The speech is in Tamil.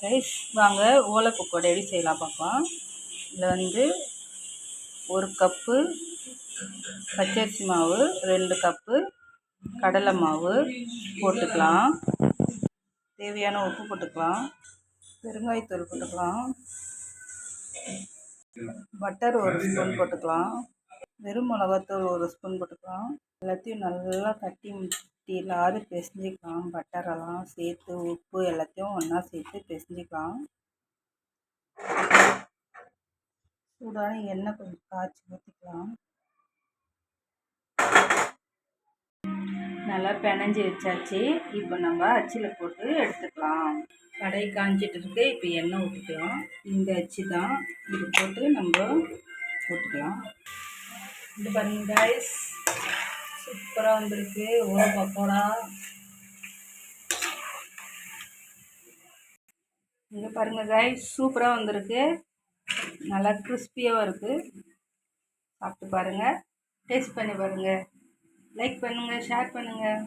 ரைஸ் வாங்க ஓலை பக்கோடா எப்படி செய்யலாம் பார்க்கலாம். இதில் 1 கப்பு பச்சரிசி மாவு, 2 கப்பு கடலை மாவு போட்டுக்கலாம். தேவையான உப்பு போட்டுக்கலாம். பெருங்காயத்தூள் போட்டுக்கலாம். பட்டர் 1 ஸ்பூன் போட்டுக்கலாம். வெறும் மிளகாத்தூள் 1 ஸ்பூன் போட்டுக்கலாம். எல்லாத்தையும் நல்லா தட்டி முட்டிலாவது பிசைஞ்சிக்கலாம். பட்டரெல்லாம் சேர்த்து உப்பு எல்லாத்தையும் ஒன்றா சேர்த்து பிசைஞ்சிக்கலாம். சூடான எண்ணெய் கொஞ்சம் காய்ச்சி ஊற்றிக்கலாம். நல்லா பிணைஞ்சி வச்சாச்சு. இப்போ நம்ம அச்சில் போட்டு எடுத்துக்கலாம். கடை காஞ்சிட்டு இருக்கு. இப்போ எண்ணெய் ஊற்றிக்கலாம். இந்த அச்சு தான், இது போட்டு நம்ம போட்டுக்கலாம். இது பாருங்க கைஸ், சூப்பராக வந்திருக்கு ஓலை பக்கோடா. இங்கே பாருங்க கைஸ், சூப்பராக வந்திருக்கு. நல்லா கிறிஸ்பியாகவும் இருக்குது. சாப்பிட்டு பாருங்கள், டேஸ்ட் பண்ணி பாருங்கள். லைக் பண்ணுங்கள், ஷேர் பண்ணுங்கள்.